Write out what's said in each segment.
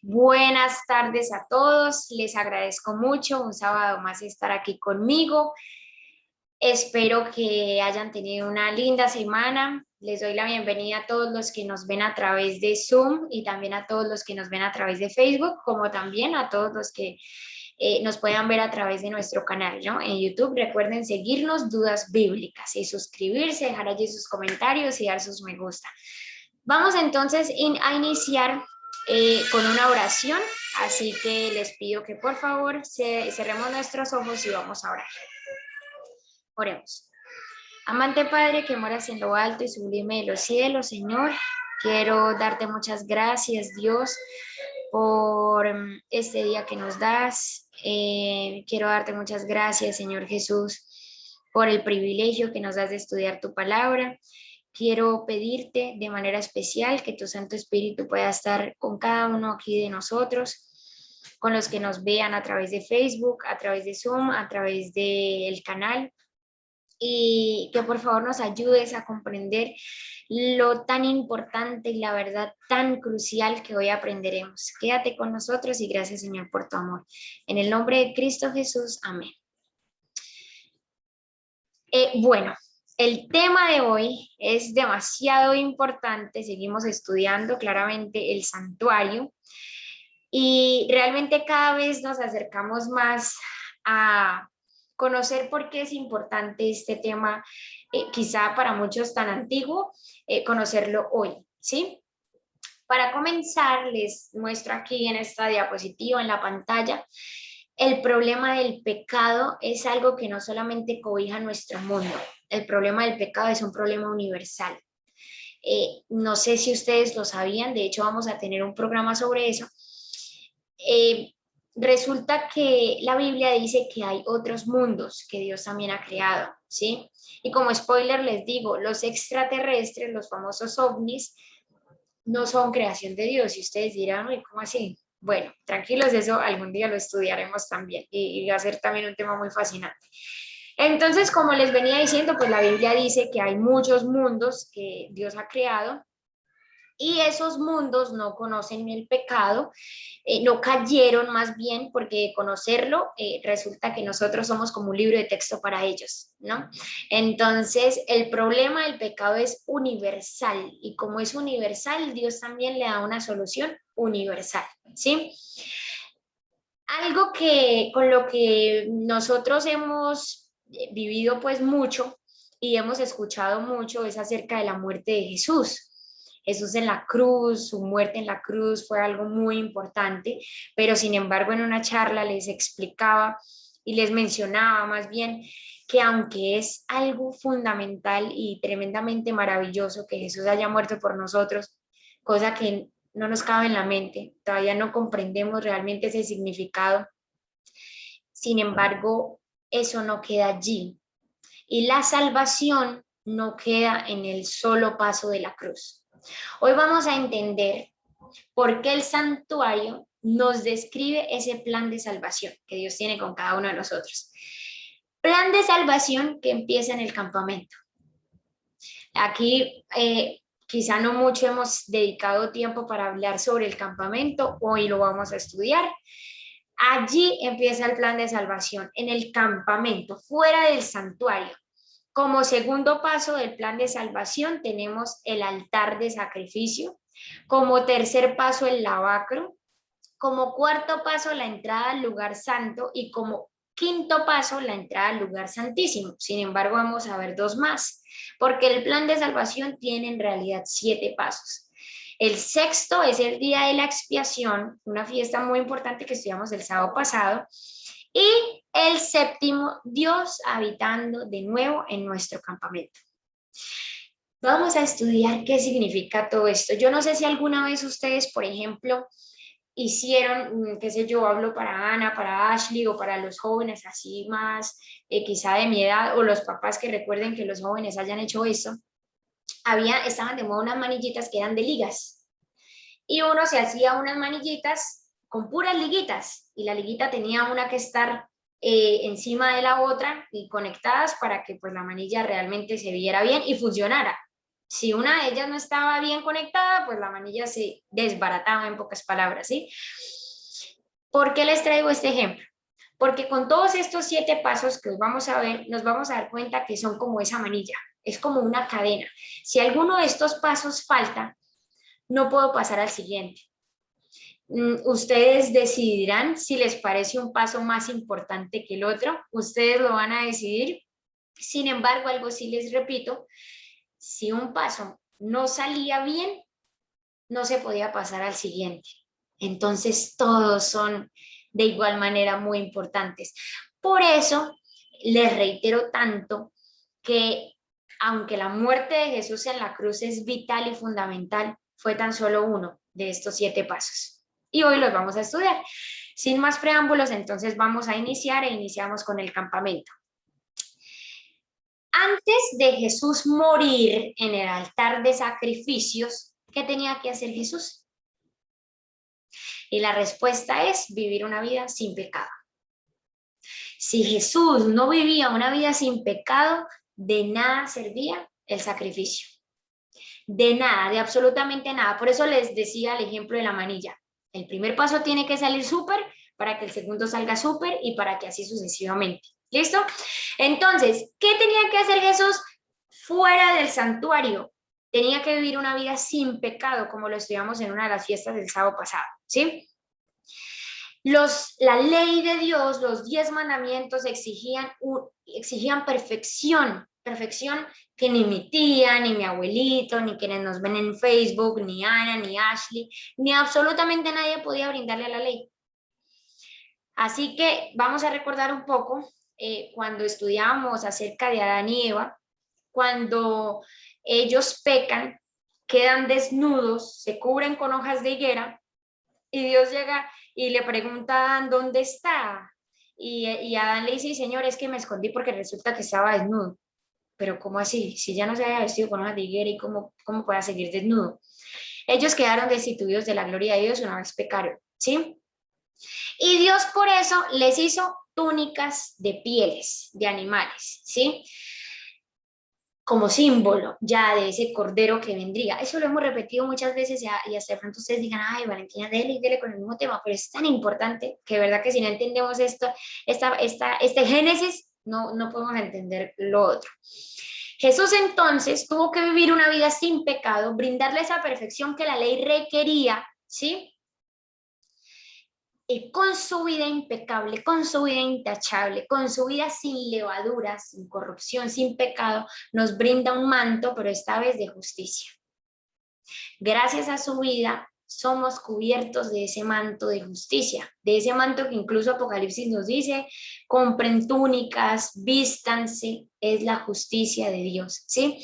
Buenas tardes a todos, les agradezco mucho un sábado más estar aquí conmigo. Espero que hayan tenido una linda semana. Les doy la bienvenida a todos los que nos ven a través de Zoom y también a todos los que nos ven a través de Facebook, como también a todos los que nos puedan ver a través de nuestro canal, ¿no? En YouTube. Recuerden seguirnos, Dudas Bíblicas, y suscribirse, dejar allí sus comentarios y dar sus me gusta. Vamos entonces a iniciar con una oración, así que les pido que por favor cerremos nuestros ojos y vamos a orar. Oremos. Amante Padre que moras en lo alto y sublime de los cielos, Señor, quiero darte muchas gracias, Dios, por este día que nos das. Quiero darte muchas gracias, Señor Jesús, por el privilegio que nos das de estudiar tu palabra. Quiero pedirte de manera especial que tu Santo Espíritu pueda estar con cada uno aquí de nosotros, con los que nos vean a través de Facebook, a través de Zoom, a través del canal, y que por favor nos ayudes a comprender lo tan importante y la verdad tan crucial que hoy aprenderemos. Quédate con nosotros y gracias, Señor, por tu amor. En el nombre de Cristo Jesús, amén. Bueno, el tema de hoy es demasiado importante. Seguimos estudiando claramente el santuario y realmente cada vez nos acercamos más a conocer por qué es importante este tema, quizá para muchos tan antiguo, conocerlo hoy, ¿sí? Para comenzar, les muestro aquí en esta diapositiva, en la pantalla, el problema del pecado es algo que no solamente cobija nuestro mundo. El problema del pecado es un problema universal. No sé si ustedes lo sabían, de hecho vamos a tener un programa sobre eso. Resulta que la Biblia dice que hay otros mundos que Dios también ha creado, ¿sí? Y como spoiler les digo, los extraterrestres, los famosos ovnis, no son creación de Dios. Y ustedes dirán, uy, ¿cómo así? Bueno, tranquilos, eso algún día lo estudiaremos también y va a ser también un tema muy fascinante. Entonces, como les venía diciendo, pues la Biblia dice que hay muchos mundos que Dios ha creado y esos mundos no conocen el pecado, no cayeron más bien porque de conocerlo resulta que nosotros somos como un libro de texto para ellos, ¿no? Entonces el problema del pecado es universal y como es universal, Dios también le da una solución universal, ¿sí? Algo que con lo que nosotros hemos vivido pues mucho y hemos escuchado mucho es acerca de la muerte de Jesús. Jesús en la cruz, su muerte en la cruz fue algo muy importante, pero sin embargo en una charla les explicaba y les mencionaba más bien que aunque es algo fundamental y tremendamente maravilloso que Jesús haya muerto por nosotros, cosa que no nos cabe en la mente, todavía no comprendemos realmente ese significado. Sin embargo, eso no queda allí. Y la salvación no queda en el solo paso de la cruz. Hoy vamos a entender por qué el santuario nos describe ese plan de salvación que Dios tiene con cada uno de nosotros. Plan de salvación que empieza en el campamento. Aquí quizá no mucho hemos dedicado tiempo para hablar sobre el campamento, hoy lo vamos a estudiar. Allí empieza el plan de salvación, en el campamento, fuera del santuario. Como segundo paso del plan de salvación tenemos el altar de sacrificio, como tercer paso el lavacro, como cuarto paso la entrada al lugar santo y como quinto paso la entrada al lugar santísimo. Sin embargo, vamos a ver dos más, porque el plan de salvación tiene en realidad 7 pasos. El sexto es el día de la expiación, una fiesta muy importante que estudiamos el sábado pasado. Y el séptimo, Dios habitando de nuevo en nuestro campamento. Vamos a estudiar qué significa todo esto. Yo no sé si alguna vez ustedes, por ejemplo, hicieron, qué sé yo, hablo para Ana, para Ashley o para los jóvenes así más, quizá de mi edad, o los papás que recuerden que los jóvenes hayan hecho eso, estaban de moda unas manillitas que eran de ligas y uno se hacía unas manillitas con puras liguitas y la liguita tenía una que estar encima de la otra y conectadas para que pues la manilla realmente se viera bien y funcionara. Si una de ellas no estaba bien conectada, pues la manilla se desbarataba en pocas palabras, ¿sí? ¿Por qué les traigo este ejemplo? Porque con todos estos 7 pasos que hoy vamos a ver, nos vamos a dar cuenta que son como esa manilla, es como una cadena. Si alguno de estos pasos falta, no puedo pasar al siguiente. Ustedes decidirán si les parece un paso más importante que el otro, ustedes lo van a decidir. Sin embargo, algo sí les repito, si un paso no salía bien, no se podía pasar al siguiente. Entonces, todos son de igual manera muy importantes. Por eso, les reitero tanto que aunque la muerte de Jesús en la cruz es vital y fundamental, fue tan solo uno de estos 7 pasos. Y hoy los vamos a estudiar. Sin más preámbulos, entonces vamos a iniciar e iniciamos con el campamento. Antes de Jesús morir en el altar de sacrificios, ¿qué tenía que hacer Jesús? Y la respuesta es vivir una vida sin pecado. Si Jesús no vivía una vida sin pecado, de nada servía el sacrificio. De nada, de absolutamente nada. Por eso les decía el ejemplo de la manilla. El primer paso tiene que salir súper para que el segundo salga súper y para que así sucesivamente. ¿Listo? Entonces, ¿qué tenía que hacer Jesús fuera del santuario? Tenía que vivir una vida sin pecado, como lo estudiamos en una de las fiestas del sábado pasado. ¿Sí? La ley de Dios, los 10 mandamientos exigían perfección, perfección que ni mi tía, ni mi abuelito, ni quienes nos ven en Facebook, ni Ana, ni Ashley, ni absolutamente nadie podía brindarle a la ley. Así que vamos a recordar un poco cuando estudiábamos acerca de Adán y Eva, cuando ellos pecan, quedan desnudos, se cubren con hojas de higuera, y Dios llega y le pregunta a Adán, ¿dónde está? Y Adán le dice, Señor, es que me escondí porque resulta que estaba desnudo. Pero ¿cómo así? Si ya no se había vestido con una higuera, ¿y cómo pueda seguir desnudo? Ellos quedaron destituidos de la gloria de Dios una vez pecaron, ¿sí? Y Dios por eso les hizo túnicas de pieles de animales, ¿sí? Como símbolo ya de ese cordero que vendría. Eso lo hemos repetido muchas veces y hasta de pronto ustedes digan, ay, Valentina, dele y dele con el mismo tema, pero es tan importante que de verdad que si no entendemos este Génesis, no podemos entender lo otro. Jesús entonces tuvo que vivir una vida sin pecado, brindarle esa perfección que la ley requería, ¿sí? Con su vida impecable, con su vida intachable, con su vida sin levadura, sin corrupción, sin pecado, nos brinda un manto, pero esta vez de justicia. Gracias a su vida somos cubiertos de ese manto de justicia, de ese manto que incluso Apocalipsis nos dice, compren túnicas, vístanse, es la justicia de Dios, ¿sí?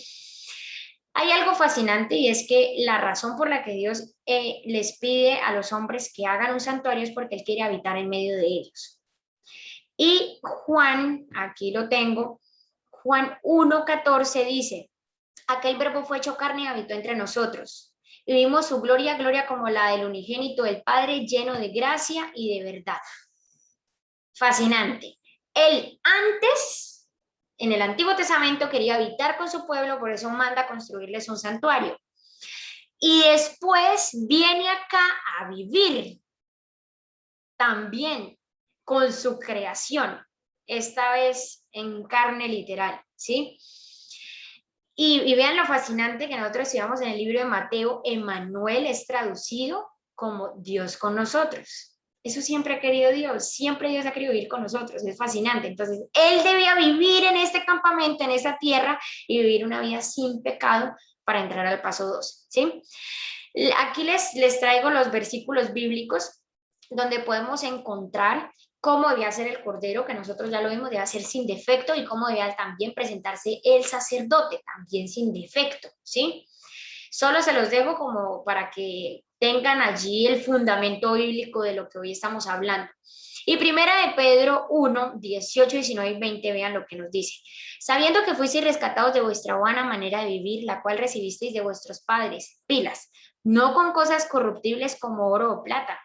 Hay algo fascinante y es que la razón por la que Dios les pide a los hombres que hagan un santuario es porque Él quiere habitar en medio de ellos. Y Juan, aquí lo tengo, Juan 1:14 dice, aquel verbo fue hecho carne y habitó entre nosotros. Y vimos su gloria, gloria como la del unigénito del Padre, lleno de gracia y de verdad. Fascinante. Él antes, en el Antiguo Testamento, quería habitar con su pueblo, por eso manda a construirles un santuario. Y después viene acá a vivir también con su creación, esta vez en carne literal, ¿sí? Y vean lo fascinante que nosotros estudiamos en el libro de Mateo, Emmanuel es traducido como Dios con nosotros. Eso siempre ha querido Dios, siempre Dios ha querido vivir con nosotros, es fascinante. Entonces, Él debía vivir en este campamento, en esta tierra, y vivir una vida sin pecado para entrar al paso 2, ¿sí? Aquí les traigo los versículos bíblicos donde podemos encontrar cómo debía ser el cordero, que nosotros ya lo vimos, debía ser sin defecto, y cómo debía también presentarse el sacerdote, también sin defecto, ¿sí? Solo se los dejo como para que tengan allí el fundamento bíblico de lo que hoy estamos hablando. Y primera de Pedro 1, 18, 19 y 20, vean lo que nos dice. Sabiendo que fuisteis rescatados de vuestra buena manera de vivir, la cual recibisteis de vuestros padres, pilas, no con cosas corruptibles como oro o plata,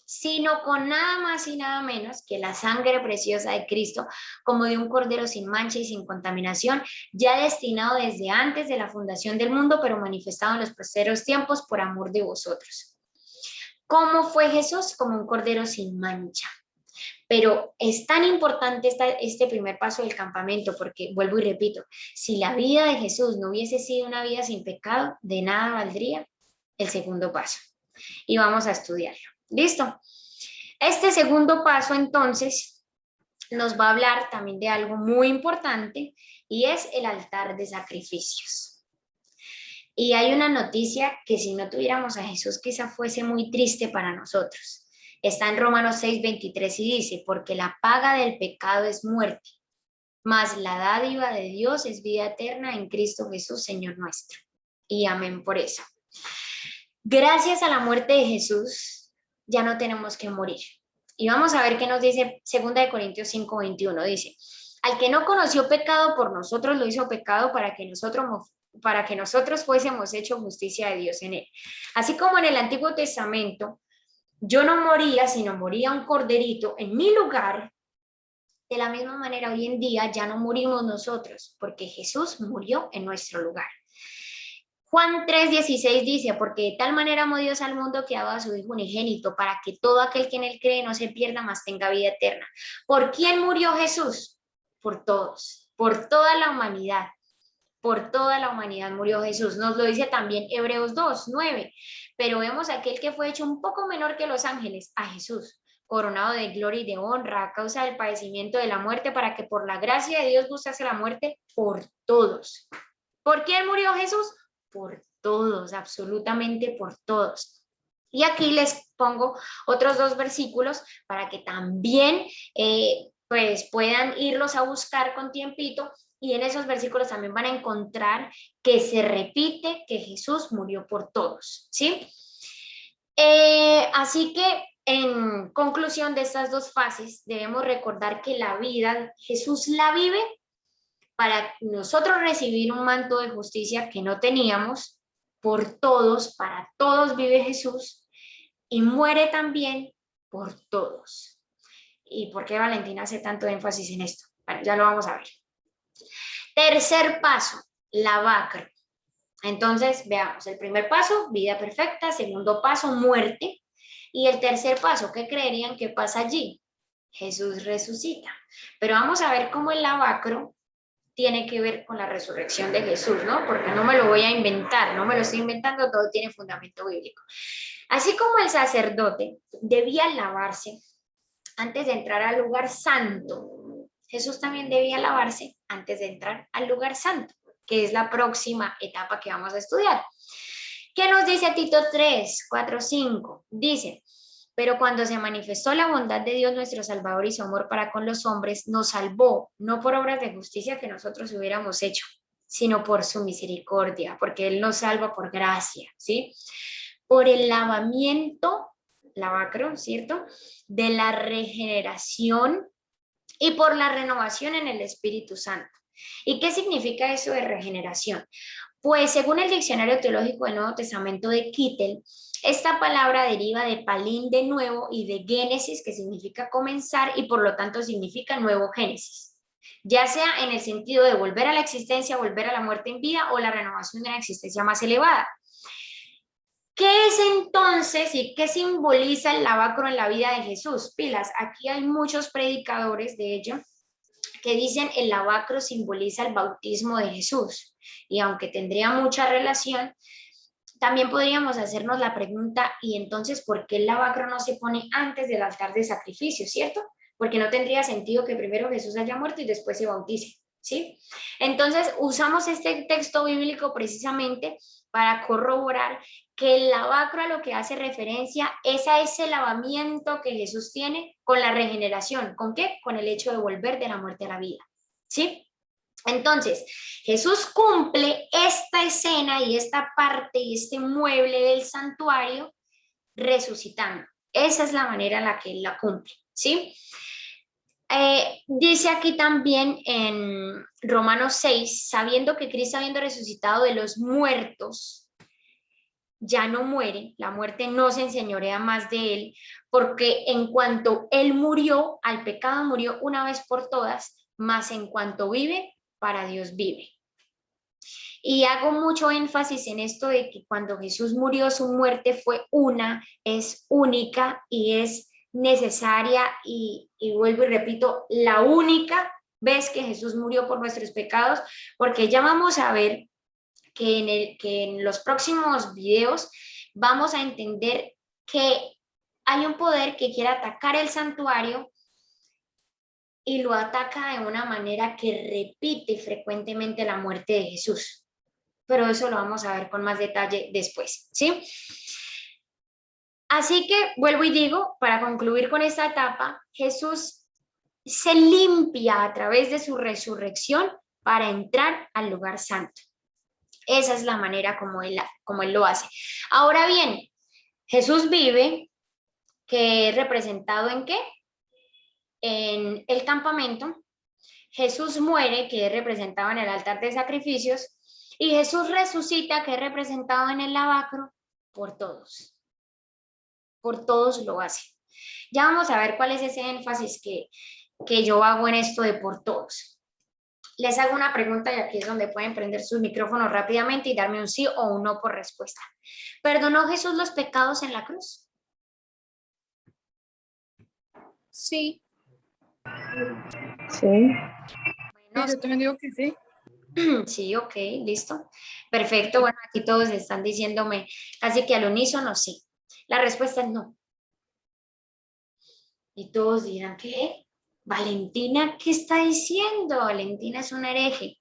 sino con nada más y nada menos que la sangre preciosa de Cristo, como de un cordero sin mancha y sin contaminación, ya destinado desde antes de la fundación del mundo, pero manifestado en los posteros tiempos por amor de vosotros. ¿Cómo fue Jesús? Como un cordero sin mancha. Pero es tan importante este primer paso del campamento, porque vuelvo y repito, si la vida de Jesús no hubiese sido una vida sin pecado, de nada valdría el segundo paso. Y vamos a estudiarlo. ¿Listo? Este segundo paso, entonces, nos va a hablar también de algo muy importante y es el altar de sacrificios. Y hay una noticia que si no tuviéramos a Jesús quizá fuese muy triste para nosotros. Está en Romanos 6:23 y dice, porque la paga del pecado es muerte, mas la dádiva de Dios es vida eterna en Cristo Jesús, Señor nuestro. Y amén por eso. Gracias a la muerte de Jesús, ya no tenemos que morir. Y vamos a ver qué nos dice 2 Corintios 5:21. Dice, al que no conoció pecado por nosotros, lo hizo pecado para que nosotros fuésemos hecho justicia de Dios en él. Así como en el Antiguo Testamento, yo no moría, sino moría un corderito en mi lugar, de la misma manera hoy en día ya no morimos nosotros, porque Jesús murió en nuestro lugar. Juan 3:16 dice, porque de tal manera amó Dios al mundo que ha dado a su Hijo unigénito, para que todo aquel que en él cree no se pierda, mas tenga vida eterna. ¿Por quién murió Jesús? Por todos, por toda la humanidad. Por toda la humanidad murió Jesús. Nos lo dice también Hebreos 2:9. Pero vemos a aquel que fue hecho un poco menor que los ángeles, a Jesús, coronado de gloria y de honra a causa del padecimiento de la muerte, para que por la gracia de Dios gustase la muerte por todos. ¿Por quién murió Jesús? Por todos, absolutamente por todos. Y aquí les pongo otros 2 versículos para que también pues puedan irlos a buscar con tiempito, y en esos versículos también van a encontrar que se repite que Jesús murió por todos, ¿sí? Así que en conclusión de estas 2 fases, debemos recordar que la vida Jesús la vive para nosotros recibir un manto de justicia que no teníamos, por todos, para todos vive Jesús, y muere también por todos. ¿Y por qué Valentina hace tanto énfasis en esto? Bueno, ya lo vamos a ver. Tercer paso, lavacro. Entonces, veamos, el primer paso, vida perfecta, segundo paso, muerte, y el tercer paso, ¿qué creerían que pasa allí? Jesús resucita. Pero vamos a ver cómo el lavacro tiene que ver con la resurrección de Jesús, ¿no? Porque no me lo voy a inventar, no me lo estoy inventando, todo tiene fundamento bíblico. Así como el sacerdote debía lavarse antes de entrar al lugar santo, Jesús también debía lavarse antes de entrar al lugar santo, que es la próxima etapa que vamos a estudiar. ¿Qué nos dice Tito 3:4-5? Dice, pero cuando se manifestó la bondad de Dios nuestro Salvador y su amor para con los hombres, nos salvó, no por obras de justicia que nosotros hubiéramos hecho, sino por su misericordia, porque Él nos salva por gracia, ¿sí? Por el lavamiento, lavacro, ¿cierto? De la regeneración y por la renovación en el Espíritu Santo. ¿Y qué significa eso de regeneración? Pues según el Diccionario Teológico del Nuevo Testamento de Kittel, esta palabra deriva de palín, de nuevo, y de génesis, que significa comenzar, y por lo tanto significa nuevo génesis, ya sea en el sentido de volver a la existencia, volver a la muerte en vida, o la renovación de una existencia más elevada. ¿Qué es entonces y qué simboliza el lavacro en la vida de Jesús? Pilas, aquí hay muchos predicadores, de ello, que dicen el lavacro simboliza el bautismo de Jesús. Y aunque tendría mucha relación, también podríamos hacernos la pregunta, ¿y entonces por qué el lavacro no se pone antes del altar de sacrificio, cierto? Porque no tendría sentido que primero Jesús haya muerto y después se bautice, ¿sí? Entonces usamos este texto bíblico precisamente para corroborar que el lavacro a lo que hace referencia es a ese lavamiento que Jesús tiene con la regeneración. ¿Con qué? Con el hecho de volver de la muerte a la vida, ¿sí? Entonces, Jesús cumple esta escena y esta parte y este mueble del santuario resucitando. Esa es la manera en la que él la cumple, ¿sí? Dice aquí también en Romanos 6, sabiendo que Cristo habiendo resucitado de los muertos, ya no muere, la muerte no se enseñorea más de él, porque en cuanto él murió, al pecado murió una vez por todas, más en cuanto vive, para Dios vive. Y hago mucho énfasis en esto de que cuando Jesús murió, su muerte fue una, es única y es necesaria y vuelvo y repito, la única vez que Jesús murió por nuestros pecados, porque ya vamos a ver que en los próximos videos vamos a entender que hay un poder que quiere atacar el santuario y lo ataca de una manera que repite frecuentemente la muerte de Jesús. Pero eso lo vamos a ver con más detalle después, ¿sí? Así que vuelvo y digo, para concluir con esta etapa, Jesús se limpia a través de su resurrección para entrar al lugar santo. Esa es la manera como él lo hace. Ahora bien, Jesús vive, que es representado ¿en qué? En el campamento. Jesús muere, que es representado en el altar de sacrificios. Y Jesús resucita, que es representado en el lavacro, por todos. Por todos lo hace. Ya vamos a ver cuál es ese énfasis que yo hago en esto de por todos. Les hago una pregunta y aquí es donde pueden prender sus micrófonos rápidamente y darme un sí o un no por respuesta. ¿Perdonó Jesús los pecados en la cruz? Sí. Sí. Bueno, Yo también digo que sí. sí, ok, listo. Perfecto, bueno, aquí todos están diciéndome casi que al unísono sí. La respuesta es no. Y todos dirán, ¿qué? Valentina, ¿qué está diciendo? Valentina es un hereje.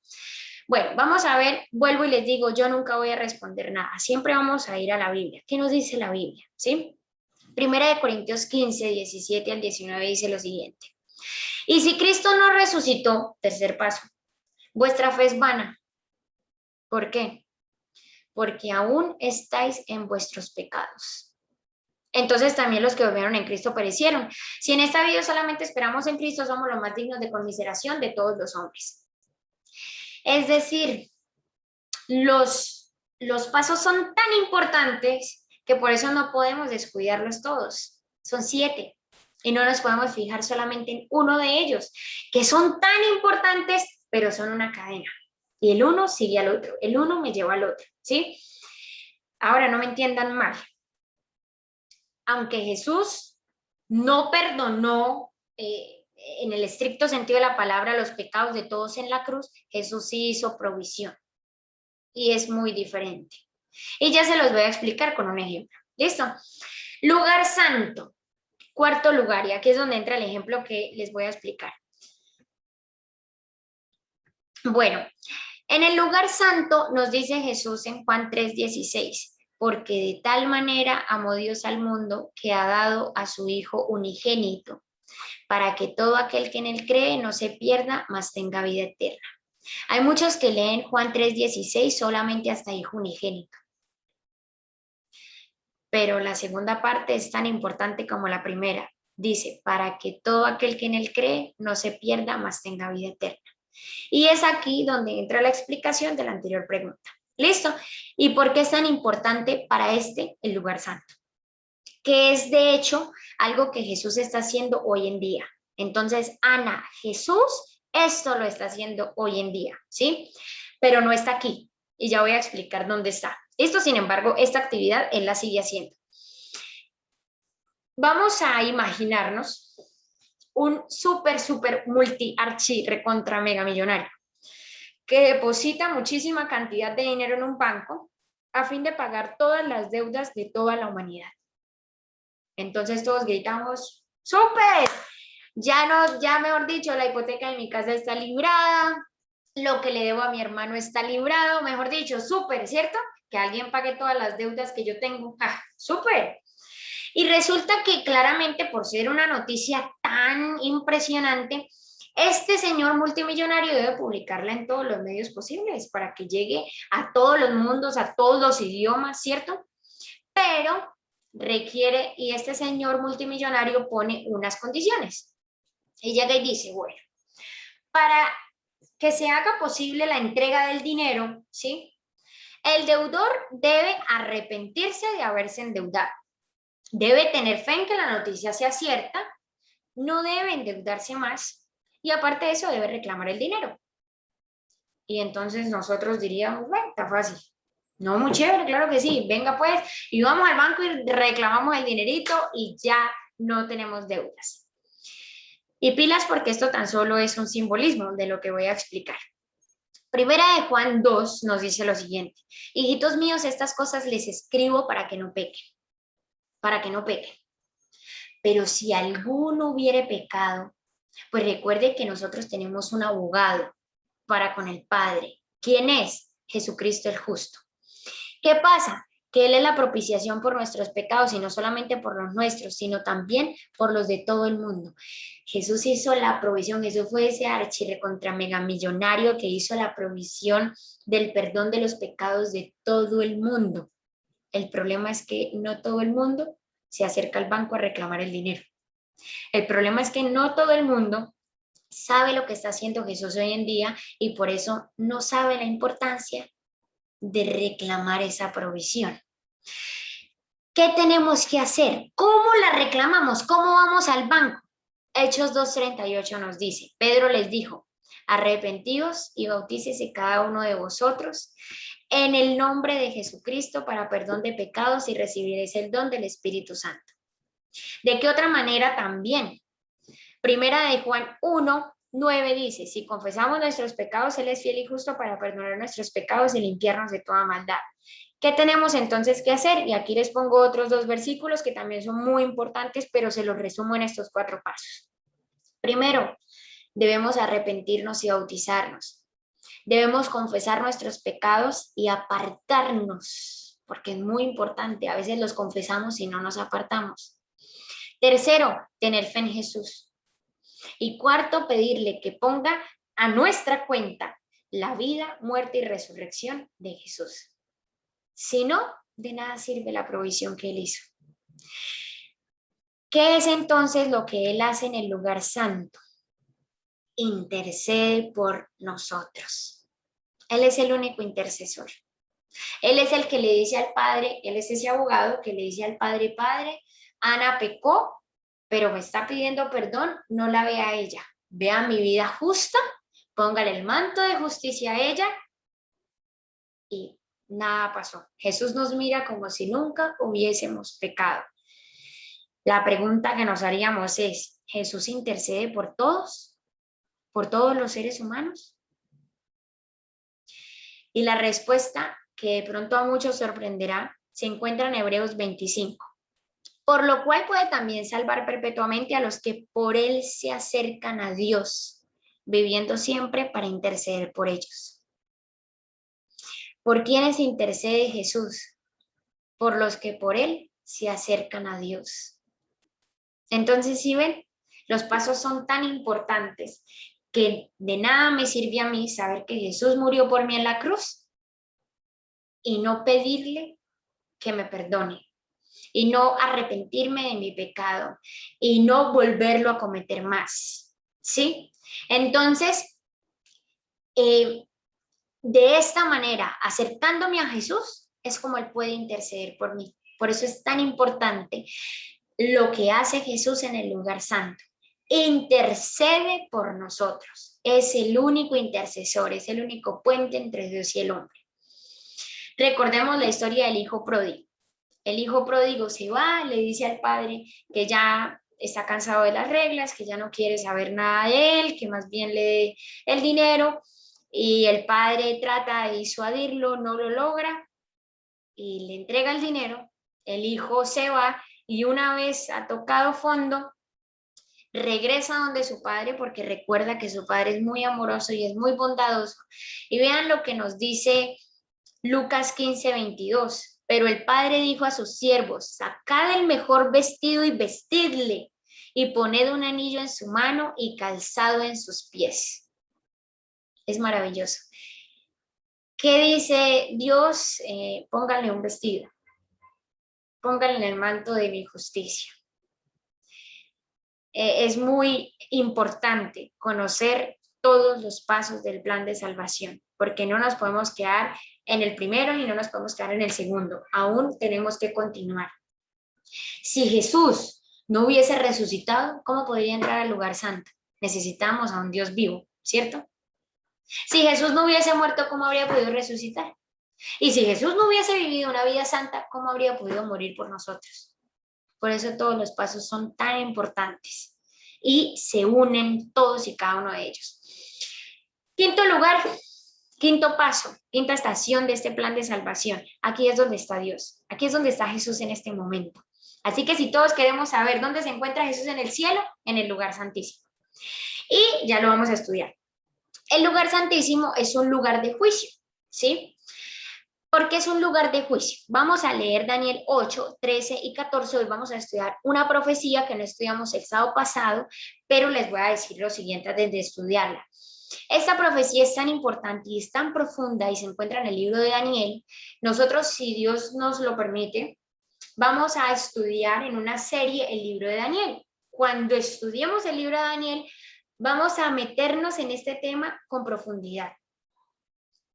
Bueno, vamos a ver, vuelvo y les digo, yo nunca voy a responder nada, siempre vamos a ir a la Biblia. ¿Qué nos dice la Biblia? ¿Sí? Primera de Corintios 15, 17 al 19 dice lo siguiente. Y si Cristo no resucitó, tercer paso, vuestra fe es vana. ¿Por qué? Porque aún estáis en vuestros pecados. Entonces también los que durmieron en Cristo perecieron. Si en esta vida solamente esperamos en Cristo, somos los más dignos de conmiseración de todos los hombres. Es decir, los pasos son tan importantes que por eso no podemos descuidarlos todos. Son 7 y no nos podemos fijar solamente en uno de ellos, que son tan importantes, pero son una cadena. Y el uno sigue al otro, el uno me lleva al otro, ¿sí? Ahora no me entiendan mal. Aunque Jesús no perdonó en el estricto sentido de la palabra los pecados de todos en la cruz, Jesús sí hizo provisión. Y es muy diferente. Y ya se los voy a explicar con un ejemplo. ¿Listo? Lugar santo. Cuarto lugar, y aquí es donde entra el ejemplo que les voy a explicar. Bueno, en el lugar santo nos dice Jesús en Juan 3:16, porque de tal manera amó Dios al mundo que ha dado a su Hijo unigénito, para que todo aquel que en él cree no se pierda, mas tenga vida eterna. Hay muchos que leen Juan 3:16 solamente hasta Hijo unigénito. Pero la segunda parte es tan importante como la primera. Dice, para que todo aquel que en él cree no se pierda, mas tenga vida eterna. Y es aquí donde entra la explicación de la anterior pregunta. ¿Listo? ¿Y por qué es tan importante para el lugar santo? Que es de hecho algo que Jesús está haciendo hoy en día. Entonces, Ana, Jesús esto lo está haciendo hoy en día, ¿sí? Pero no está aquí. Y ya voy a explicar dónde está. Esto, sin embargo, esta actividad él la sigue haciendo. Vamos a imaginarnos un súper multi archi recontra mega millonario que deposita muchísima cantidad de dinero en un banco a fin de pagar todas las deudas de toda la humanidad. Entonces todos gritamos, ¡súper! Ya mejor dicho, la hipoteca de mi casa está librada, lo que le debo a mi hermano está librado, mejor dicho, súper, ¿cierto? Que alguien pague todas las deudas que yo tengo. ¡Ah, súper! Y resulta que claramente por ser una noticia tan impresionante, este señor multimillonario debe publicarla en todos los medios posibles para que llegue a todos los mundos, a todos los idiomas, ¿cierto? Pero requiere, y este señor multimillonario pone unas condiciones. Y llega y dice, bueno, para que se haga posible la entrega del dinero, ¿sí? El deudor debe arrepentirse de haberse endeudado. Debe tener fe en que la noticia sea cierta, no debe endeudarse más y aparte de eso debe reclamar el dinero. Y entonces nosotros diríamos, bueno, está fácil. No, muy chévere, claro que sí. Venga pues, y vamos al banco y reclamamos el dinerito y ya no tenemos deudas. Y pilas porque esto tan solo es un simbolismo de lo que voy a explicar. Primera de Juan 2 nos dice lo siguiente: hijitos míos, estas cosas les escribo para que no pequen, para que no pequen. Pero si alguno hubiere pecado, pues recuerde que nosotros tenemos un abogado para con el Padre. ¿Quién es? Jesucristo el justo. ¿Qué pasa? Que Él es la propiciación por nuestros pecados y no solamente por los nuestros, sino también por los de todo el mundo. Jesús hizo la provisión, Jesús fue ese archirrecontra megamillonario que hizo la provisión del perdón de los pecados de todo el mundo. El problema es que no todo el mundo se acerca al banco a reclamar el dinero. El problema es que no todo el mundo sabe lo que está haciendo Jesús hoy en día y por eso no sabe la importancia de reclamar esa provisión. ¿Qué tenemos que hacer? ¿Cómo la reclamamos? ¿Cómo vamos al banco? Hechos 2:38 nos dice, Pedro les dijo, arrepentíos y bautícese cada uno de vosotros en el nombre de Jesucristo para perdón de pecados y recibiréis el don del Espíritu Santo. ¿De qué otra manera también? Primera de Juan 1:9 dice, si confesamos nuestros pecados, Él es fiel y justo para perdonar nuestros pecados y limpiarnos de toda maldad. ¿Qué tenemos entonces que hacer? Y aquí les pongo otros 2 versículos que también son muy importantes, pero se los resumo en estos 4 pasos. Primero, debemos arrepentirnos y bautizarnos. Debemos confesar nuestros pecados y apartarnos, porque es muy importante. A veces los confesamos y no nos apartamos. Tercero, tener fe en Jesús. Y cuarto, pedirle que ponga a nuestra cuenta la vida, muerte y resurrección de Jesús. Si no, de nada sirve la provisión que Él hizo. ¿Qué es entonces lo que Él hace en el lugar santo? Intercede por nosotros. Él es el único intercesor. Él es el que le dice al Padre, Él es ese abogado que le dice al Padre, Padre, Ana pecó, pero me está pidiendo perdón, no la vea a ella. Vea mi vida justa, póngale el manto de justicia a ella y nada pasó. Jesús nos mira como si nunca hubiésemos pecado. La pregunta que nos haríamos es, ¿Jesús intercede por todos? ¿Por todos los seres humanos? Y la respuesta, que de pronto a muchos sorprenderá, se encuentra en Hebreos 25. Por lo cual puede también salvar perpetuamente a los que por Él se acercan a Dios, viviendo siempre para interceder por ellos. ¿Por quiénes intercede Jesús? Por los que por Él se acercan a Dios. Entonces, ¿sí ven? Los pasos son tan importantes que de nada me sirve a mí saber que Jesús murió por mí en la cruz y no pedirle que me perdone y no arrepentirme de mi pecado y no volverlo a cometer más, ¿sí? Entonces, de esta manera, acercándome a Jesús, es como Él puede interceder por mí. Por eso es tan importante lo que hace Jesús en el lugar santo. Intercede por nosotros. Es el único intercesor, es el único puente entre Dios y el hombre. Recordemos la historia del hijo pródigo. El hijo pródigo se va, le dice al padre que ya está cansado de las reglas, que ya no quiere saber nada de él, que más bien le dé el dinero, y el padre trata de disuadirlo, no lo logra, y le entrega el dinero. El hijo se va y una vez ha tocado fondo, regresa donde su padre porque recuerda que su padre es muy amoroso y es muy bondadoso. Y vean lo que nos dice Lucas 15:22. Pero el padre dijo a sus siervos, sacad el mejor vestido y vestidle, y poned un anillo en su mano y calzado en sus pies. Es maravilloso. ¿Qué dice Dios? Pónganle un vestido, pónganle el manto de mi justicia. Es muy importante conocer todos los pasos del plan de salvación, porque no nos podemos quedar en el primero y no nos podemos quedar en el segundo. Aún tenemos que continuar. Si Jesús no hubiese resucitado, ¿cómo podría entrar al lugar santo? Necesitamos a un Dios vivo, ¿cierto? Si Jesús no hubiese muerto, ¿cómo habría podido resucitar? Y si Jesús no hubiese vivido una vida santa, ¿cómo habría podido morir por nosotros? Por eso todos los pasos son tan importantes y se unen todos y cada uno de ellos. Quinto lugar, quinto paso, quinta estación de este plan de salvación. Aquí es donde está Dios. Aquí es donde está Jesús en este momento. Así que si todos queremos saber dónde se encuentra Jesús en el cielo, en el lugar santísimo. Y ya lo vamos a estudiar. El lugar santísimo es un lugar de juicio, ¿sí? Porque es un lugar de juicio. Vamos a leer Daniel 8, 13 y 14. Hoy vamos a estudiar una profecía que no estudiamos el sábado pasado, pero les voy a decir lo siguiente antes de estudiarla. Esta profecía es tan importante y es tan profunda y se encuentra en el libro de Daniel. Nosotros, si Dios nos lo permite, vamos a estudiar en una serie el libro de Daniel. Cuando estudiemos el libro de Daniel, vamos a meternos en este tema con profundidad.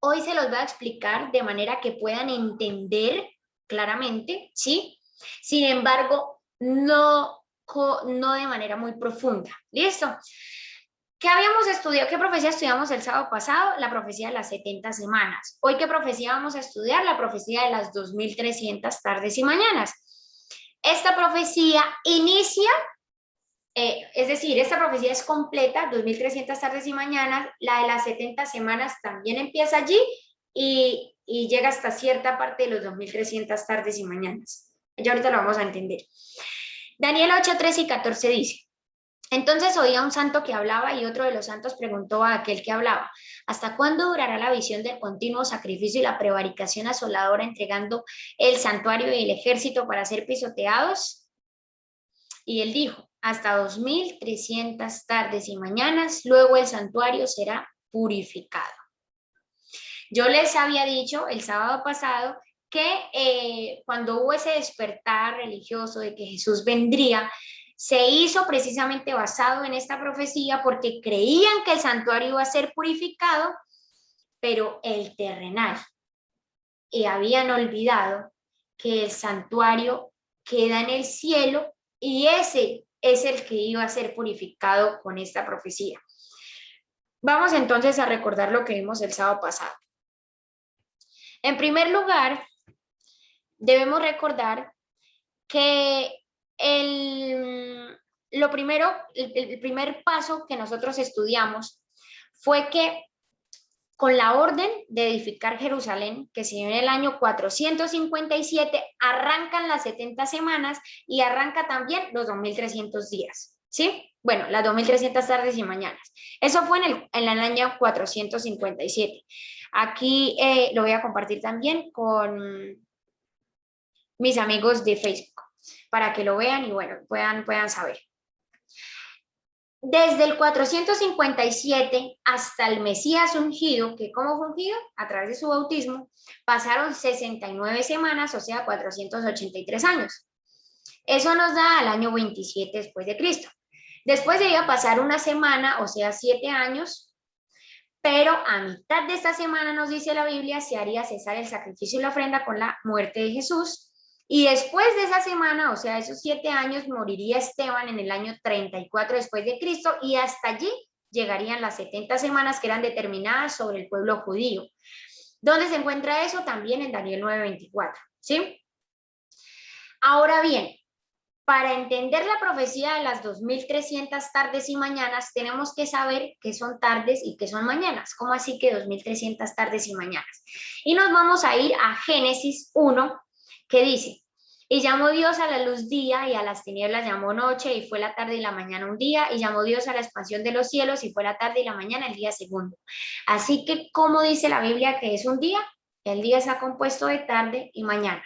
Hoy se los voy a explicar de manera que puedan entender claramente, ¿sí? Sin embargo, no de manera muy profunda. ¿Listo? ¿Qué habíamos estudiado? ¿Qué profecía estudiamos el sábado pasado? La profecía de las 70 semanas. Hoy, ¿qué profecía vamos a estudiar? La profecía de las 2300 tardes y mañanas. Esta profecía inicia, es decir, esta profecía es completa, 2300 tardes y mañanas. La de las 70 semanas también empieza allí y llega hasta cierta parte de los 2300 tardes y mañanas. Ya ahorita lo vamos a entender. Daniel 8, 13 y 14 dice: entonces oía un santo que hablaba y otro de los santos preguntó a aquel que hablaba: ¿hasta cuándo durará la visión del continuo sacrificio y la prevaricación asoladora, entregando el santuario y el ejército para ser pisoteados? Y él dijo: hasta 2300 tardes y mañanas, luego el santuario será purificado. Yo les había dicho el sábado pasado que cuando hubo ese despertar religioso de que Jesús vendría, se hizo precisamente basado en esta profecía porque creían que el santuario iba a ser purificado, pero el terrenal. Y habían olvidado que el santuario queda en el cielo y ese es el que iba a ser purificado con esta profecía. Vamos entonces a recordar lo que vimos el sábado pasado. En primer lugar, debemos recordar que el primer paso que nosotros estudiamos fue que con la orden de edificar Jerusalén, que se dio en el año 457, arrancan las 70 semanas y arranca también los 2300 días, ¿sí? Bueno, las 2300 tardes y mañanas. Eso fue en el año 457. Aquí lo voy a compartir también con mis amigos de Facebook para que lo vean y bueno, puedan saber. Desde el 457 hasta el Mesías ungido, que ¿cómo fue ungido? A través de su bautismo, pasaron 69 semanas, o sea, 483 años. Eso nos da al año 27 después de Cristo. Después debía pasar una semana, o sea, 7 años, pero a mitad de esta semana, nos dice la Biblia, se haría cesar el sacrificio y la ofrenda con la muerte de Jesús. Y después de esa semana, o sea, esos 7 años, moriría Esteban en el año 34 después de Cristo y hasta allí llegarían las 70 semanas que eran determinadas sobre el pueblo judío. ¿Dónde se encuentra eso? También en Daniel 9:24, ¿sí? Ahora bien, para entender la profecía de las 2300 tardes y mañanas, tenemos que saber qué son tardes y qué son mañanas. ¿Cómo así que 2300 tardes y mañanas? Y nos vamos a ir a Génesis 1, que dice: y llamó Dios a la luz día y a las tinieblas llamó noche, y fue la tarde y la mañana un día, y llamó Dios a la expansión de los cielos y fue la tarde y la mañana el día segundo. Así que, ¿cómo dice la Biblia que es un día? El día está compuesto de tarde y mañana.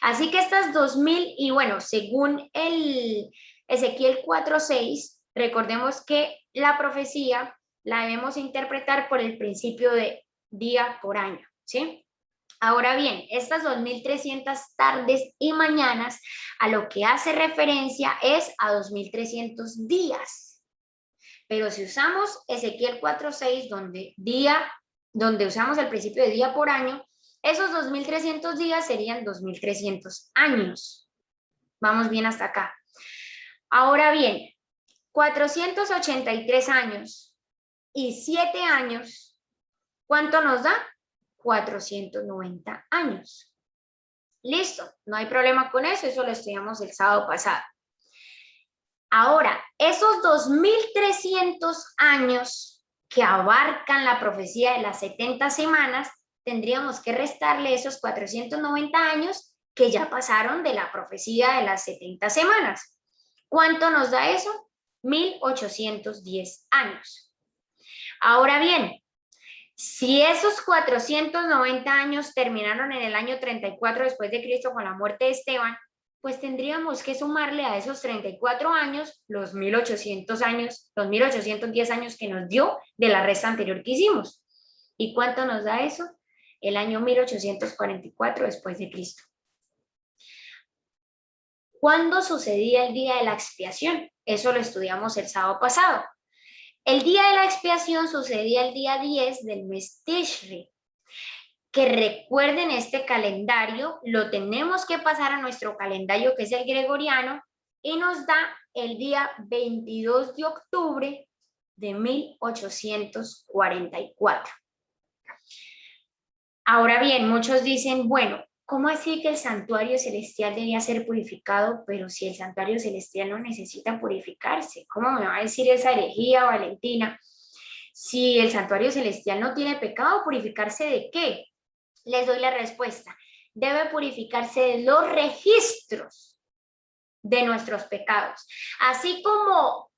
Así que estas 2000, y bueno, según el Ezequiel 4:6, recordemos que la profecía la debemos interpretar por el principio de día por año, ¿sí? Ahora bien, estas 2300 tardes y mañanas a lo que hace referencia es a 2300 días. Pero si usamos Ezequiel 4:6, donde usamos el principio de día por año, Esos 2.300 días serían 2.300 años. Vamos bien hasta acá. Ahora bien, 483 años y 7 años, ¿cuánto nos da? 490 años. Listo, no hay problema con eso, eso lo estudiamos el sábado pasado. Ahora, esos 2.300 años que abarcan la profecía de las 70 semanas, tendríamos que restarle esos 490 años que ya pasaron de la profecía de las 70 semanas. ¿Cuánto nos da eso? 1.810 años. Ahora bien, si esos 490 años terminaron en el año 34 después de Cristo con la muerte de Esteban, pues tendríamos que sumarle a esos 34 años los 1.800 años, los 1.810 años que nos dio de la resta anterior que hicimos. ¿Y cuánto nos da eso? El año 1844 después de Cristo. ¿Cuándo sucedía el día de la expiación? Eso lo estudiamos el sábado pasado. El día de la expiación sucedía el día 10 del mes Tishri. Que recuerden este calendario, lo tenemos que pasar a nuestro calendario que es el gregoriano y nos da el día 22 de octubre de 1844. Ahora bien, muchos dicen, bueno, ¿cómo así que el santuario celestial debía ser purificado? Pero si el santuario celestial no necesita purificarse, ¿cómo me va a decir esa herejía, Valentina? Si el santuario celestial no tiene pecado, ¿purificarse de qué? Les doy la respuesta. Debe purificarse de los registros de nuestros pecados. Así como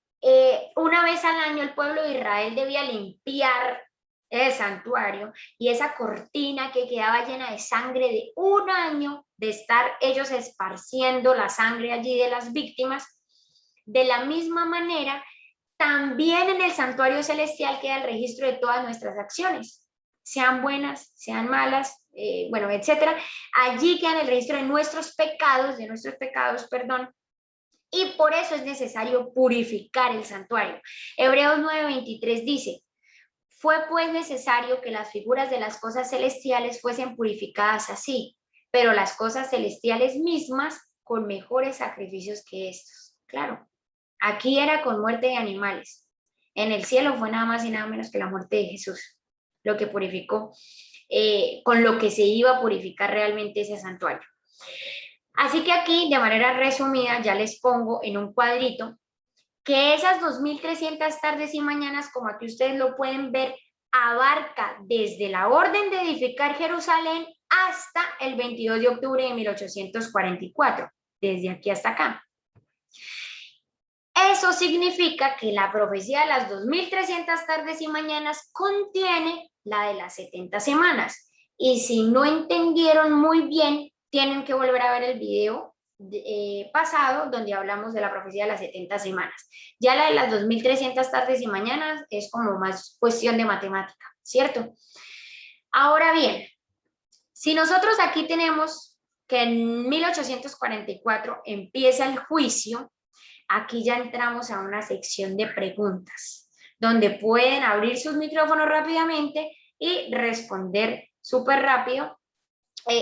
una vez al año el pueblo de Israel debía limpiar el santuario y esa cortina que quedaba llena de sangre de un año de estar ellos esparciendo la sangre allí de las víctimas, de la misma manera, también en el santuario celestial queda el registro de todas nuestras acciones. Sean buenas, sean malas, bueno, etcétera. Allí queda el registro de nuestros pecados, perdón, y por eso es necesario purificar el santuario. Hebreos 9:23 dice, fue pues necesario que las figuras de las cosas celestiales fuesen purificadas así, pero las cosas celestiales mismas con mejores sacrificios que estos. Claro, aquí era con muerte de animales. En el cielo fue nada más y nada menos que la muerte de Jesús lo que purificó, con lo que se iba a purificar realmente ese santuario. Así que aquí, de manera resumida, ya les pongo en un cuadrito que esas 2.300 tardes y mañanas, como aquí ustedes lo pueden ver, abarca desde la orden de edificar Jerusalén hasta el 22 de octubre de 1844, desde aquí hasta acá. Eso significa que la profecía de las 2.300 tardes y mañanas contiene la de las 70 semanas. Y si no entendieron muy bien, tienen que volver a ver el video pasado donde hablamos de la profecía de las 70 semanas. Ya la de las 2.300 tardes y mañanas es como más cuestión de matemática, ¿cierto? Ahora bien, si nosotros aquí tenemos que en 1844 empieza el juicio, aquí ya entramos a una sección de preguntas, donde pueden abrir sus micrófonos rápidamente y responder súper rápido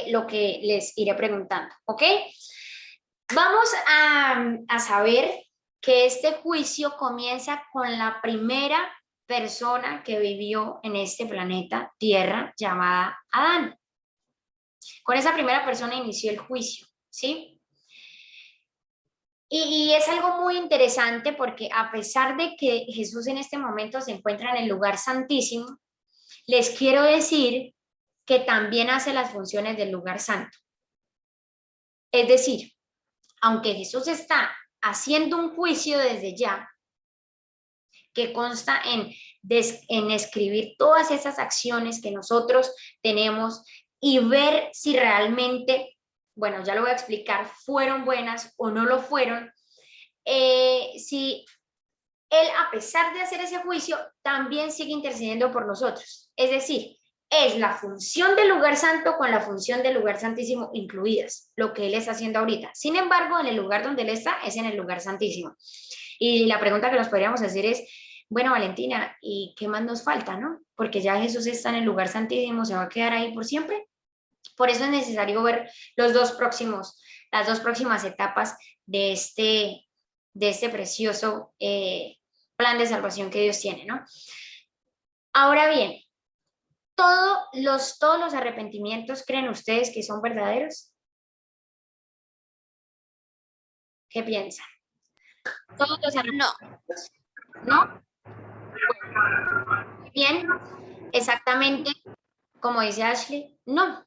lo que les iré preguntando, ¿ok? Vamos a saber que este juicio comienza con la primera persona que vivió en este planeta Tierra llamada Adán. Con esa primera persona inició el juicio, ¿sí? Y es algo muy interesante porque a pesar de que Jesús en este momento se encuentra en el lugar santísimo, les quiero decir que también hace las funciones del lugar santo. Es decir, aunque Jesús está haciendo un juicio desde ya, que consta en escribir todas esas acciones que nosotros tenemos y ver si realmente, bueno, ya lo voy a explicar, fueron buenas o no lo fueron, si él, a pesar de hacer ese juicio, también sigue intercediendo por nosotros. Es decir, es la función del lugar santo con la función del lugar santísimo incluidas, lo que él está haciendo ahorita. Sin embargo, en el lugar donde él está es en el lugar santísimo. Y la pregunta que nos podríamos hacer es, bueno, Valentina, ¿y qué más nos falta, no? Porque ya Jesús está en el lugar santísimo, ¿se va a quedar ahí por siempre? Por eso es necesario ver las dos próximas etapas de este precioso plan de salvación que Dios tiene, ¿no? Ahora bien, todos los arrepentimientos, ¿creen ustedes que son verdaderos? ¿Qué piensan? Todos los No. arrepentimientos, ¿no? Bien, exactamente como dice Ashley, no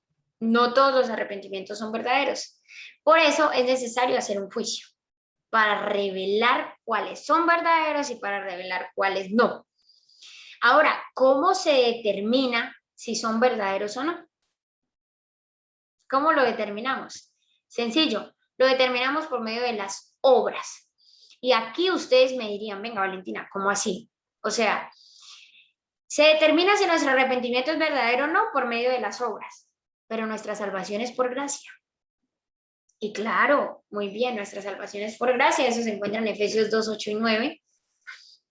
todos los arrepentimientos son verdaderos. Por eso es necesario hacer un juicio para revelar cuáles son verdaderos y para revelar cuáles no. Ahora, ¿cómo se determina si son verdaderos o no? ¿Cómo lo determinamos? Sencillo, lo determinamos por medio de las obras. Y aquí ustedes me dirían, venga Valentina, ¿cómo así? O sea, se determina si nuestro arrepentimiento es verdadero o no por medio de las obras, pero nuestra salvación es por gracia. Y claro, muy bien, nuestra salvación es por gracia, eso se encuentra en Efesios 2, 8 y 9,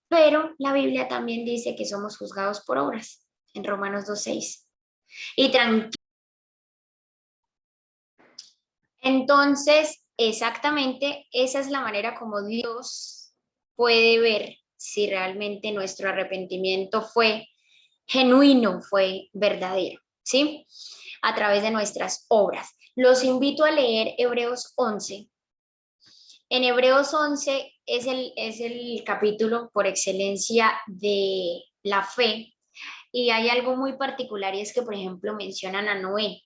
pero la Biblia también dice que somos juzgados por obras, en Romanos 2, 6. Y entonces, exactamente, esa es la manera como Dios puede ver si realmente nuestro arrepentimiento fue genuino, fue verdadero, ¿sí? A través de nuestras obras. Los invito a leer Hebreos 11. En Hebreos 11 es el capítulo por excelencia de la fe y hay algo muy particular y es que, por ejemplo, mencionan a Noé.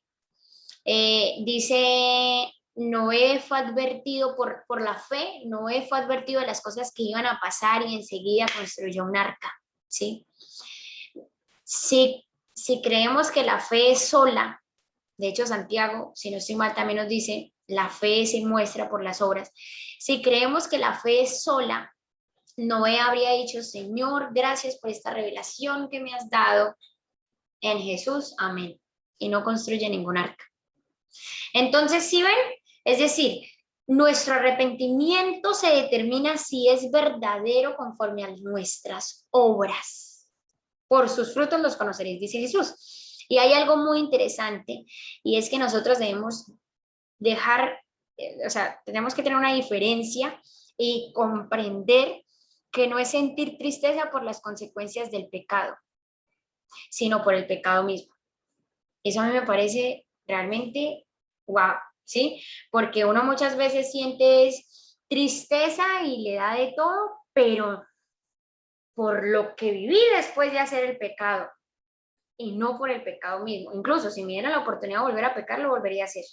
Dice, Noé fue advertido por la fe, Noé fue advertido de las cosas que iban a pasar y enseguida construyó un arca, ¿sí? Si creemos que la fe es sola, de hecho Santiago, si no estoy mal, también nos dice, la fe se muestra por las obras. Si creemos que la fe es sola, Noé habría dicho, Señor, gracias por esta revelación que me has dado en Jesús, amén. Y no construye ningún arca. Entonces, ¿sí ven? Es decir, nuestro arrepentimiento se determina si es verdadero conforme a nuestras obras. Por sus frutos los conoceréis, dice Jesús. Y hay algo muy interesante y es que nosotros debemos dejar, o sea, tenemos que tener una diferencia y comprender que no es sentir tristeza por las consecuencias del pecado, sino por el pecado mismo. Eso a mí me parece realmente wow, ¿sí? Porque uno muchas veces siente tristeza y le da de todo, pero por lo que viví después de hacer el pecado y no por el pecado mismo. Incluso si me diera la oportunidad de volver a pecar, lo volvería a hacer.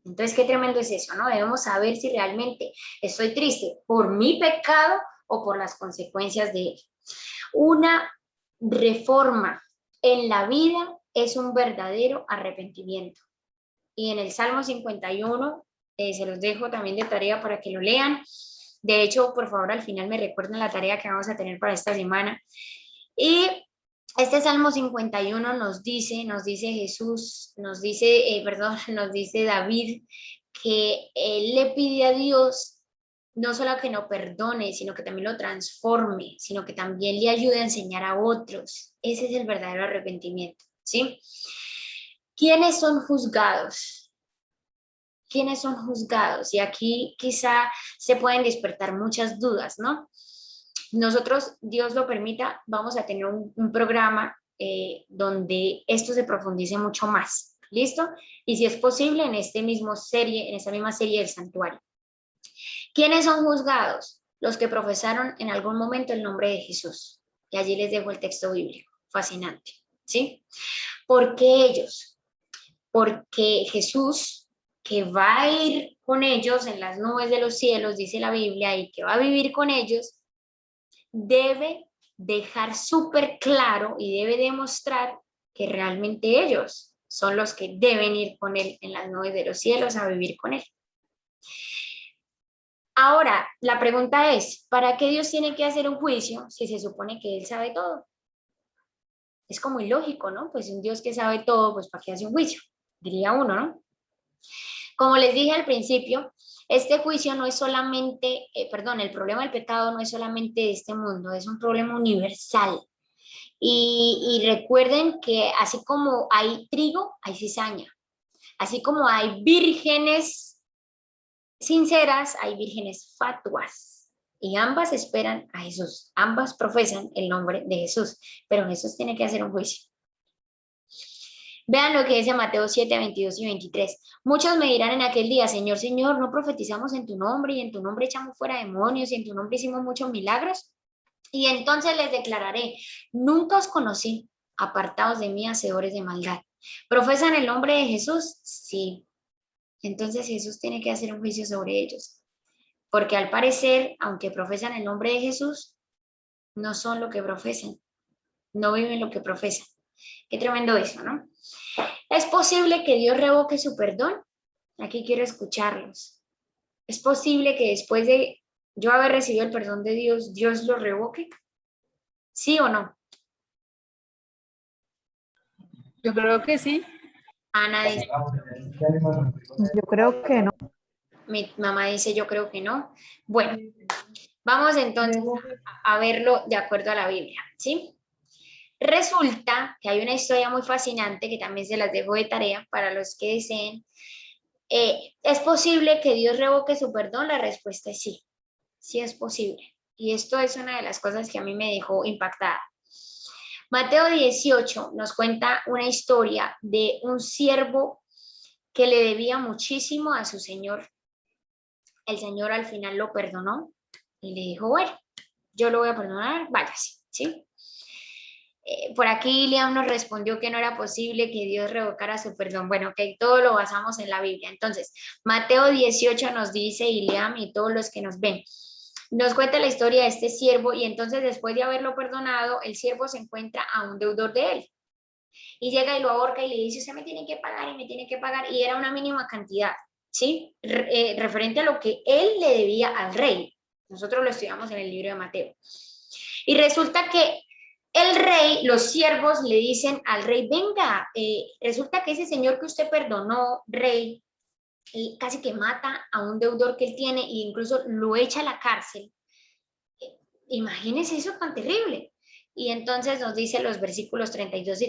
Entonces, qué tremendo es eso, ¿no? Debemos saber si realmente estoy triste por mi pecado o por las consecuencias de él. Una reforma en la vida es un verdadero arrepentimiento. Y en el Salmo 51, se los dejo también de tarea para que lo lean. De hecho, por favor, al final me recuerden la tarea que vamos a tener para esta semana. Y este Salmo 51 nos dice Jesús, nos dice David, que él le pide a Dios no solo que no perdone, sino que también lo transforme, sino que también le ayude a enseñar a otros. Ese es el verdadero arrepentimiento, ¿sí? ¿Quiénes son juzgados? ¿Quiénes son juzgados? Y aquí quizá se pueden despertar muchas dudas, ¿no? Nosotros, Dios lo permita, vamos a tener un programa donde esto se profundice mucho más. ¿Listo? Y si es posible, en esta misma serie del santuario. ¿Quiénes son juzgados? Los que profesaron en algún momento el nombre de Jesús. Y allí les dejo el texto bíblico. Fascinante. ¿Sí? ¿Por qué ellos? Porque Jesús, que va a ir con ellos en las nubes de los cielos, dice la Biblia, y que va a vivir con ellos, debe dejar súper claro y debe demostrar que realmente ellos son los que deben ir con él en las nubes de los cielos a vivir con él. Ahora, la pregunta es, ¿para qué Dios tiene que hacer un juicio si se supone que Él sabe todo? Es como ilógico, ¿no? Pues un Dios que sabe todo, pues ¿para qué hace un juicio? Diría uno, ¿no? Como les dije al principio, este juicio no es solamente, el problema del pecado no es solamente de este mundo, es un problema universal. Y recuerden que así como hay trigo, hay cizaña. Así como hay vírgenes sinceras, hay vírgenes fatuas. Y ambas esperan a Jesús. Ambas profesan el nombre de Jesús. Pero Jesús tiene que hacer un juicio. Vean lo que dice Mateo 7, 22 y 23. Muchos me dirán en aquel día, Señor, Señor, ¿no profetizamos en tu nombre y en tu nombre echamos fuera demonios y en tu nombre hicimos muchos milagros? Y entonces les declararé, nunca os conocí, apartados de mí, hacedores de maldad. ¿Profesan el nombre de Jesús? Sí. Entonces Jesús tiene que hacer un juicio sobre ellos. Porque al parecer, aunque profesan el nombre de Jesús, no son lo que profesan. No viven lo que profesan. Qué tremendo eso, ¿no? ¿Es posible que Dios revoque su perdón? Aquí quiero escucharlos. ¿Es posible que después de yo haber recibido el perdón de Dios, Dios lo revoque? ¿Sí o no? Yo creo que sí. Ana dice, Yo creo que no. mi mamá dice, yo creo que no. Bueno, vamos entonces a verlo de acuerdo a la Biblia, ¿sí? Resulta que hay una historia muy fascinante que también se las dejo de tarea para los que deseen. ¿Es posible que Dios revoque su perdón? La respuesta es sí, sí es posible. Y esto es una de las cosas que a mí me dejó impactada. Mateo 18 nos cuenta una historia de un siervo que le debía muchísimo a su señor. El señor al final lo perdonó y le dijo, bueno, yo lo voy a perdonar, váyase, ¿sí? Por aquí Liam nos respondió que no era posible que Dios revocara su perdón. Bueno, que todo lo basamos en la Biblia. Entonces, Mateo 18 nos dice, y Liam y todos los que nos ven, nos cuenta la historia de este siervo y entonces después de haberlo perdonado, el siervo se encuentra a un deudor de él. Y llega y lo ahorca y le dice, usted me tiene que pagar y me tiene que pagar. Y era una mínima cantidad, ¿sí? Referente a lo que él le debía al rey. Nosotros lo estudiamos en el libro de Mateo. Y resulta que el rey, los siervos le dicen al rey, venga, resulta que ese señor que usted perdonó, rey, casi que mata a un deudor que él tiene e incluso lo echa a la cárcel. Imagínese eso tan terrible. Y entonces nos dice los versículos 32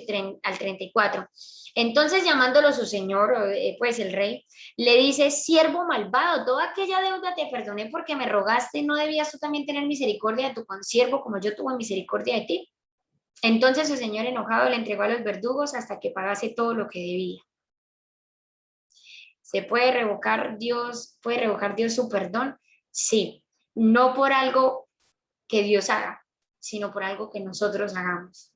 al 34. Entonces llamándolo su señor, pues el rey, le dice, siervo malvado, toda aquella deuda te perdoné porque me rogaste, ¿no debías tú también tener misericordia de tu consiervo como yo tuve misericordia de ti? Entonces su señor enojado le entregó a los verdugos hasta que pagase todo lo que debía. ¿Se puede revocar Dios su perdón? Sí, no por algo que Dios haga, sino por algo que nosotros hagamos.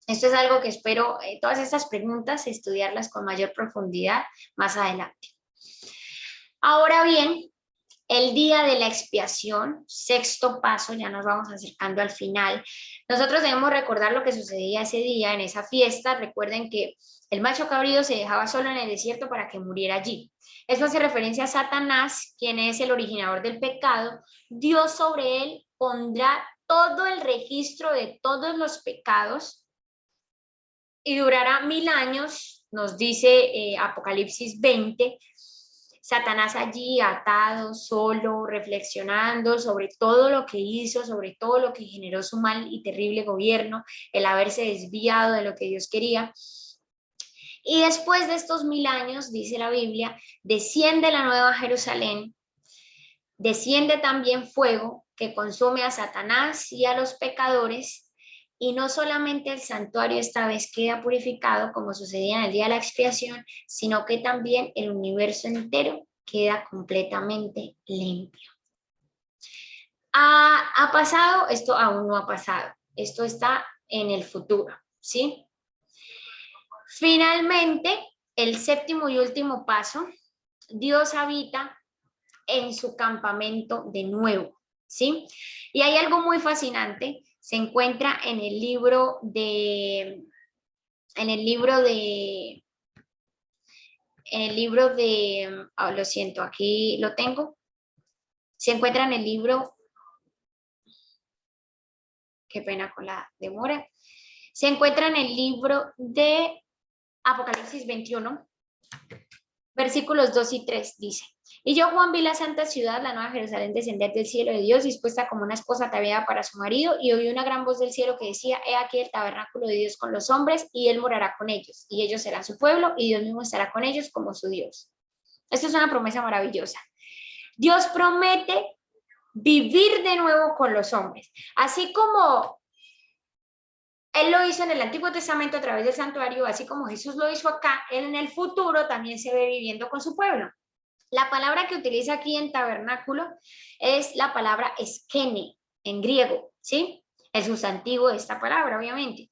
Esto es algo que espero, todas estas preguntas, estudiarlas con mayor profundidad más adelante. Ahora bien, el día de la expiación, sexto paso, ya nos vamos acercando al final. Nosotros debemos recordar lo que sucedía ese día, en esa fiesta. Recuerden que el macho cabrío se dejaba solo en el desierto para que muriera allí. Eso hace referencia a Satanás, quien es el originador del pecado. Dios sobre él pondrá todo el registro de todos los pecados y durará 1000 años, nos dice Apocalipsis 20. Satanás allí atado, solo, reflexionando sobre todo lo que hizo, sobre todo lo que generó su mal y terrible gobierno, el haberse desviado de lo que Dios quería. Y después de estos 1000 años, dice la Biblia, desciende la nueva Jerusalén, desciende también fuego que consume a Satanás y a los pecadores. Y no solamente el santuario esta vez queda purificado, como sucedía en el día de la expiación, sino que también el universo entero queda completamente limpio. ¿Ha pasado? Esto aún no ha pasado. Esto está en el futuro, ¿sí? Finalmente, el séptimo y último paso, Dios habita en su campamento de nuevo, ¿sí? Y hay algo muy fascinante, se encuentra en el libro de, lo siento, aquí lo tengo, se encuentra en el libro, qué pena con la demora, se encuentra en el libro de Apocalipsis 21, versículos 2 y 3, dice, Y yo, Juan, vi la santa ciudad, la nueva Jerusalén, descender del cielo de Dios, dispuesta como una esposa ataviada para su marido, y oí una gran voz del cielo que decía, he aquí el tabernáculo de Dios con los hombres, y él morará con ellos, y ellos serán su pueblo, y Dios mismo estará con ellos como su Dios. Esto es una promesa maravillosa. Dios promete vivir de nuevo con los hombres, así como Él lo hizo en el Antiguo Testamento a través del santuario, así como Jesús lo hizo acá, Él en el futuro también se ve viviendo con su pueblo. La palabra que utiliza aquí en tabernáculo es la palabra skene, en griego, ¿sí? El sustantivo de esta palabra, obviamente.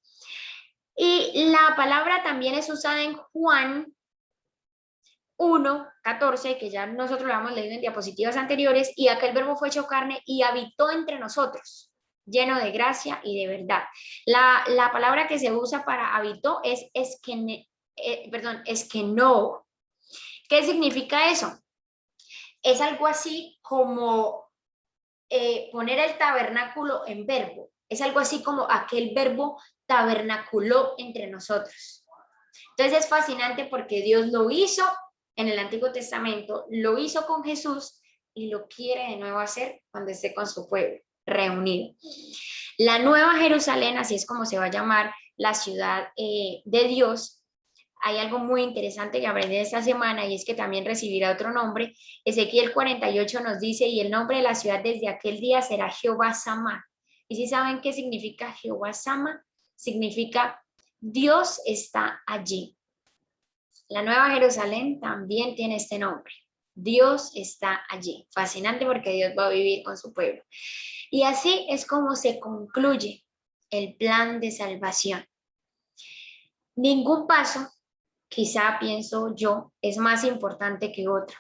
Y la palabra también es usada en Juan 1:14, que ya nosotros lo hemos leído en diapositivas anteriores, y aquel verbo fue hecho carne y habitó entre nosotros, lleno de gracia y de verdad. La palabra que se usa para habitó es eskenó. ¿Qué significa eso? Es algo así como poner el tabernáculo en verbo. Es algo así como aquel verbo tabernaculó entre nosotros. Entonces es fascinante porque Dios lo hizo en el Antiguo Testamento, lo hizo con Jesús y lo quiere de nuevo hacer cuando esté con su pueblo reunido. La Nueva Jerusalén, así es como se va a llamar la ciudad de Dios. Hay algo muy interesante que aprendí esta semana y es que también recibirá otro nombre. Ezequiel 48 nos dice, y el nombre de la ciudad desde aquel día será Jehová Sama. ¿Y si saben qué significa Jehová Sama? Significa Dios está allí. La Nueva Jerusalén también tiene este nombre. Dios está allí. Fascinante porque Dios va a vivir con su pueblo. Y así es como se concluye el plan de salvación. Ningún paso, quizá pienso yo, es más importante que otro.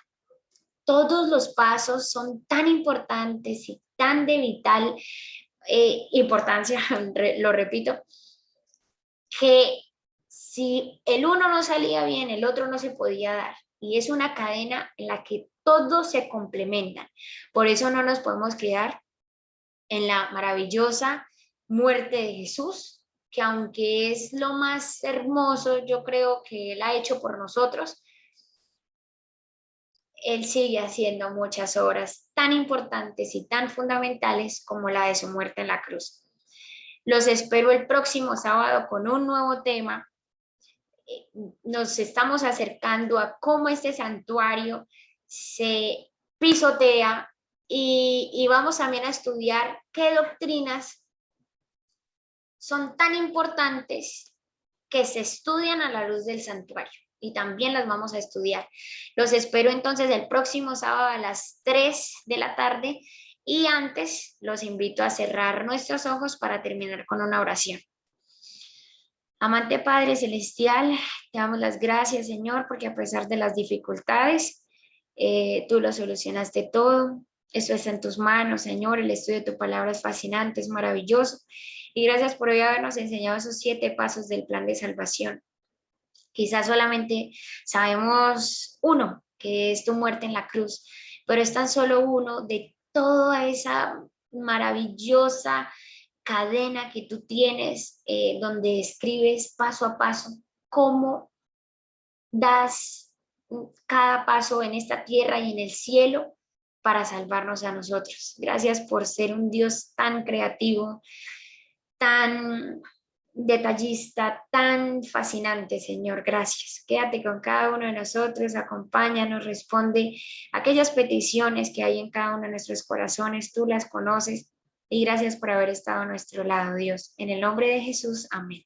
Todos los pasos son tan importantes y tan de vital importancia, lo repito, que si el uno no salía bien, el otro no se podía dar. Y es una cadena en la que todos se complementan. Por eso no nos podemos quedar en la maravillosa muerte de Jesús, que aunque es lo más hermoso, yo creo que Él ha hecho por nosotros, Él sigue haciendo muchas obras tan importantes y tan fundamentales como la de su muerte en la cruz. Los espero el próximo sábado con un nuevo tema. Nos estamos acercando a cómo este santuario se pisotea y vamos también a estudiar qué doctrinas son tan importantes que se estudian a la luz del santuario y también las vamos a estudiar. Los espero entonces el próximo sábado a las 3 de la tarde y antes los invito a cerrar nuestros ojos para terminar con una oración. Amante Padre Celestial, te damos las gracias, Señor, porque a pesar de las dificultades, tú lo solucionaste todo. Eso está en tus manos, Señor. El estudio de tu palabra es fascinante, es maravilloso. Y gracias por hoy habernos enseñado esos 7 pasos del plan de salvación. Quizás solamente sabemos uno, que es tu muerte en la cruz, pero es tan solo uno de toda esa maravillosa cadena que tú tienes, donde escribes paso a paso cómo das cada paso en esta tierra y en el cielo para salvarnos a nosotros. Gracias por ser un Dios tan creativo, tan detallista, tan fascinante, Señor. Gracias. Quédate con cada uno de nosotros, acompáñanos, responde aquellas peticiones que hay en cada uno de nuestros corazones. Tú las conoces y gracias por haber estado a nuestro lado, Dios. En el nombre de Jesús, amén.